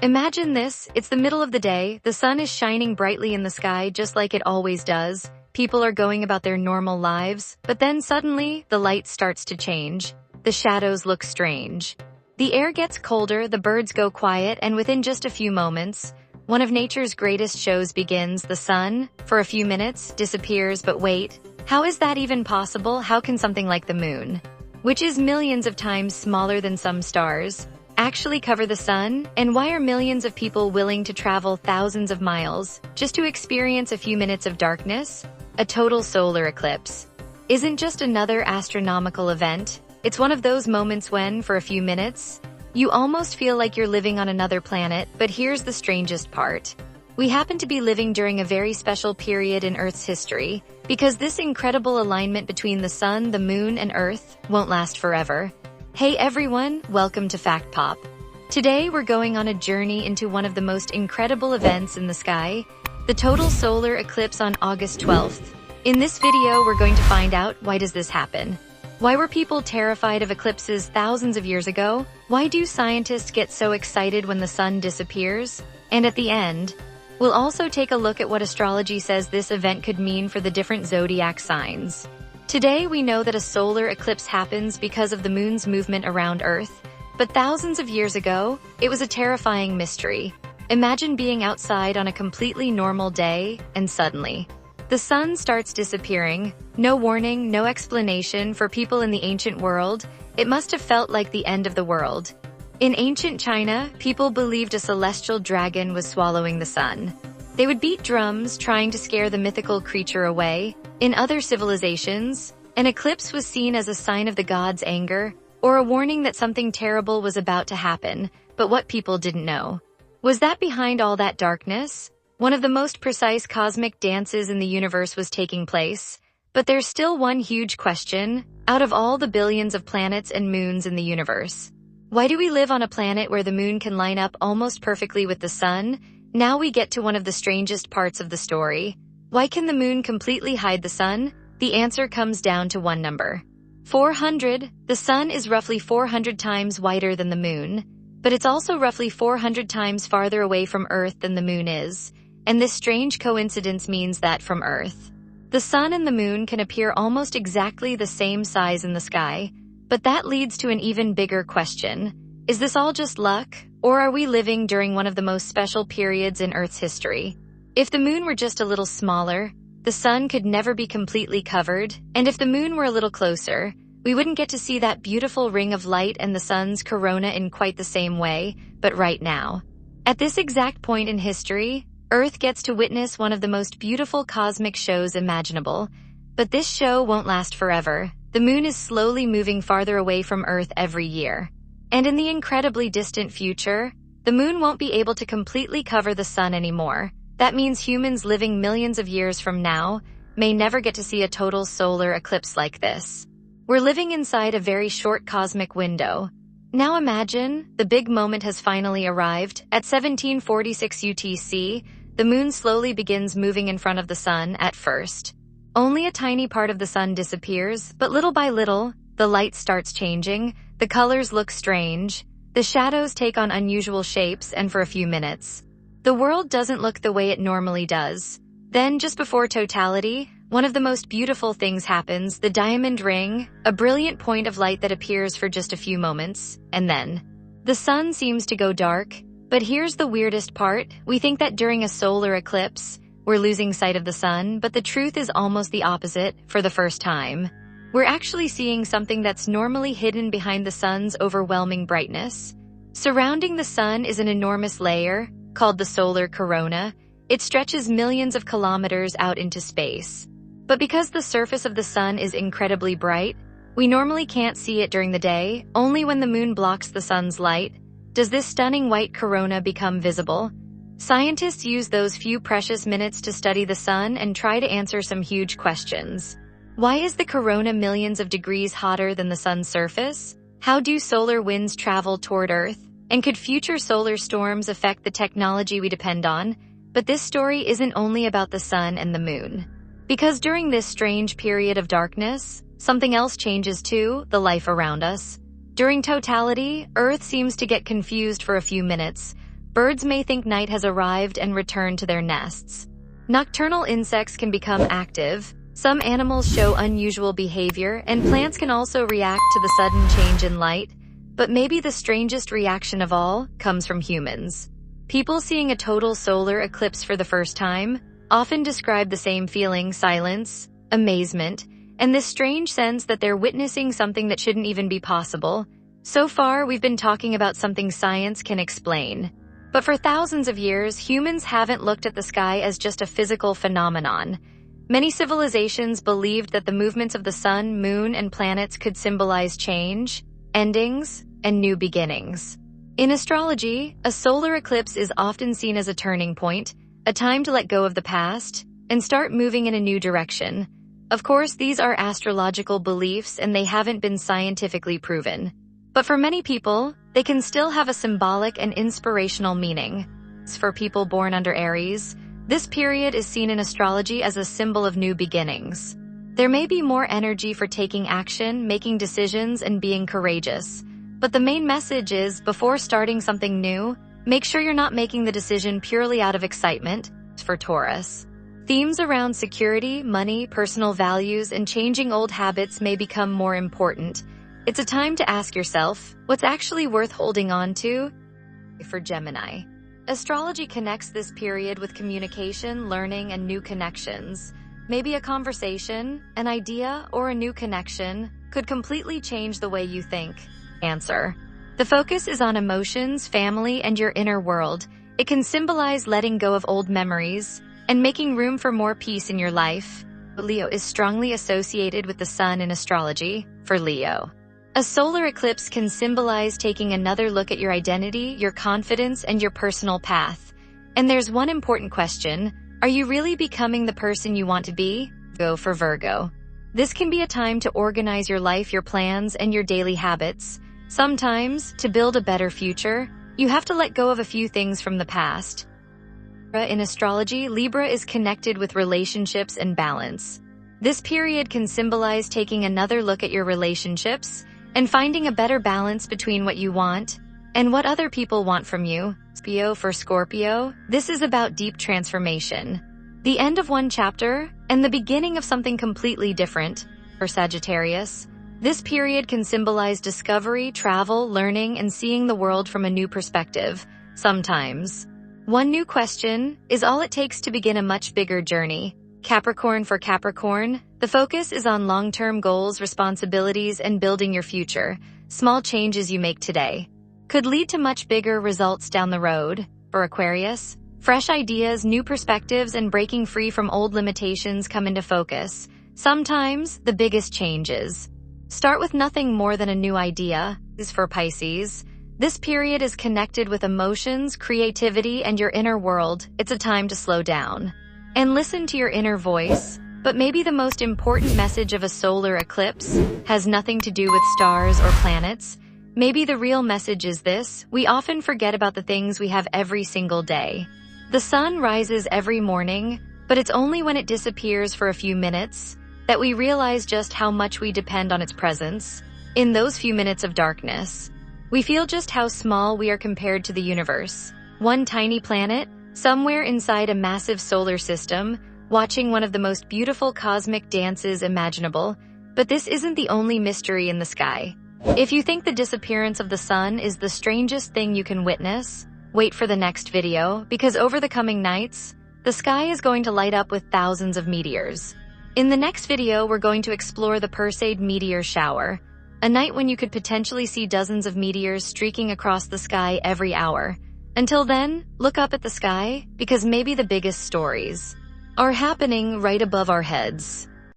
Imagine this, it's the middle of the day, the sun is shining brightly in the sky just like it always does. People are going about their normal lives, but then suddenly, the light starts to change. The shadows look strange. The air gets colder, the birds go quiet, and within just a few moments, one of nature's greatest shows begins. The sun, for a few minutes, disappears. But wait, how is that even possible? How can something like the moon, which is millions of times smaller than some stars, actually cover the sun? And why are millions of people willing to travel thousands of miles just to experience a few minutes of darkness? A total solar eclipse isn't just another astronomical event. It's one of those moments when, for a few minutes, you almost feel like you're living on another planet. But here's the strangest part. We happen to be living during a very special period in Earth's history, because this incredible alignment between the sun, the moon, and Earth won't last forever. Hey everyone, welcome to Fact Pop. Today we're going on a journey into one of the most incredible events in the sky, the total solar eclipse on August 12th. In this video we're going to find out, why does this happen? Why were people terrified of eclipses thousands of years ago? Why do scientists get so excited when the sun disappears? And at the end, we'll also take a look at what astrology says this event could mean for the different zodiac signs. Today we know that a solar eclipse happens because of the moon's movement around Earth, but thousands of years ago, it was a terrifying mystery. Imagine being outside on a completely normal day, and suddenly, the sun starts disappearing. No warning, no explanation. For people in the ancient world, it must have felt like the end of the world. In ancient China, people believed a celestial dragon was swallowing the sun. They would beat drums, trying to scare the mythical creature away. In other civilizations, an eclipse was seen as a sign of the god's anger, or a warning that something terrible was about to happen. But what people didn't know was that behind all that darkness, one of the most precise cosmic dances in the universe was taking place. But there's still one huge question. Out of all the billions of planets and moons in the universe, why do we live on a planet where the moon can line up almost perfectly with the sun? Now we get to one of the strangest parts of the story. Why can the moon completely hide the sun? The answer comes down to one number. 400. The sun is roughly 400 times wider than the moon, but it's also roughly 400 times farther away from Earth than the moon is. And this strange coincidence means that from Earth, the sun and the moon can appear almost exactly the same size in the sky. But that leads to an even bigger question. Is this all just luck, or are we living during one of the most special periods in Earth's history? If the moon were just a little smaller, the sun could never be completely covered, and if the moon were a little closer, we wouldn't get to see that beautiful ring of light and the sun's corona in quite the same way. But right now, at this exact point in history, Earth gets to witness one of the most beautiful cosmic shows imaginable. But this show won't last forever. The moon is slowly moving farther away from Earth every year. And in the incredibly distant future, the moon won't be able to completely cover the sun anymore. That means humans living millions of years from now may never get to see a total solar eclipse like this. We're living inside a very short cosmic window. Now imagine, the big moment has finally arrived. At 1746 UTC, the moon slowly begins moving in front of the sun. At first, only a tiny part of the sun disappears, but little by little, the light starts changing, the colors look strange, the shadows take on unusual shapes, and for a few minutes, the world doesn't look the way it normally does. Then, just before totality, one of the most beautiful things happens. The diamond ring, a brilliant point of light that appears for just a few moments, and then the sun seems to go dark. But here's the weirdest part. We think that during a solar eclipse, we're losing sight of the sun, but the truth is almost the opposite. For the first time, we're actually seeing something that's normally hidden behind the sun's overwhelming brightness. Surrounding the sun is an enormous layer, called the solar corona. It stretches millions of kilometers out into space. But because the surface of the sun is incredibly bright, we normally can't see it during the day. Only when the moon blocks the sun's light does this stunning white corona become visible. Scientists use those few precious minutes to study the sun and try to answer some huge questions. Why is the corona millions of degrees hotter than the sun's surface? How do solar winds travel toward Earth? And could future solar storms affect the technology we depend on? But this story isn't only about the sun and the moon. Because during this strange period of darkness, something else changes too, the life around us. During totality, Earth seems to get confused for a few minutes. Birds may think night has arrived and return to their nests. Nocturnal insects can become active. Some animals show unusual behavior, and plants can also react to the sudden change in light. But maybe the strangest reaction of all comes from humans. People seeing a total solar eclipse for the first time often describe the same feeling: silence, amazement, and this strange sense that they're witnessing something that shouldn't even be possible. So far, we've been talking about something science can explain. But for thousands of years, humans haven't looked at the sky as just a physical phenomenon. Many civilizations believed that the movements of the sun, moon, and planets could symbolize change, endings, and new beginnings. In astrology, a solar eclipse is often seen as a turning point, a time to let go of the past and start moving in a new direction. Of course, these are astrological beliefs and they haven't been scientifically proven. But for many people, they can still have a symbolic and inspirational meaning. For people born under Aries, this period is seen in astrology as a symbol of new beginnings. There may be more energy for taking action, making decisions, and being courageous. But the main message is, before starting something new, make sure you're not making the decision purely out of excitement. For Taurus, themes around security, money, personal values, and changing old habits may become more important. It's a time to ask yourself, what's actually worth holding on to? For Gemini, astrology connects this period with communication, learning, and new connections. Maybe a conversation, an idea, or a new connection could completely change the way you think. Answer: the focus is on emotions, family, and your inner world. It can symbolize letting go of old memories and making room for more peace in your life. Leo is strongly associated with the sun in astrology. For Leo, a solar eclipse can symbolize taking another look at your identity, your confidence, and your personal path. And there's one important question: are you really becoming the person you want to be? Go for Virgo. This can be a time to organize your life, your plans, and your daily habits. Sometimes, to build a better future, you have to let go of a few things from the past. In astrology, Libra is connected with relationships and balance. This period can symbolize taking another look at your relationships and finding a better balance between what you want and what other people want from you. For Scorpio, this is about deep transformation. The end of one chapter and the beginning of something completely different. For Sagittarius, this period can symbolize discovery, travel, learning, and seeing the world from a new perspective. Sometimes, one new question is all it takes to begin a much bigger journey. For Capricorn, the focus is on long-term goals, responsibilities, and building your future. Small changes you make today could lead to much bigger results down the road. For Aquarius, fresh ideas, new perspectives, and breaking free from old limitations come into focus. Sometimes, the biggest changes start with nothing more than a new idea. For Pisces, this period is connected with emotions, creativity, and your inner world. It's a time to slow down and listen to your inner voice. But maybe the most important message of a solar eclipse has nothing to do with stars or planets. Maybe the real message is this: we often forget about the things we have every single day. The sun rises every morning, but it's only when it disappears for a few minutes that we realize just how much we depend on its presence. In those few minutes of darkness, we feel just how small we are compared to the universe. One tiny planet, somewhere inside a massive solar system, watching one of the most beautiful cosmic dances imaginable. But this isn't the only mystery in the sky. If you think the disappearance of the sun is the strangest thing you can witness, wait for the next video, because over the coming nights, the sky is going to light up with thousands of meteors. In the next video, we're going to explore the Perseid meteor shower, a night when you could potentially see dozens of meteors streaking across the sky every hour. Until then, look up at the sky, because maybe the biggest stories are happening right above our heads.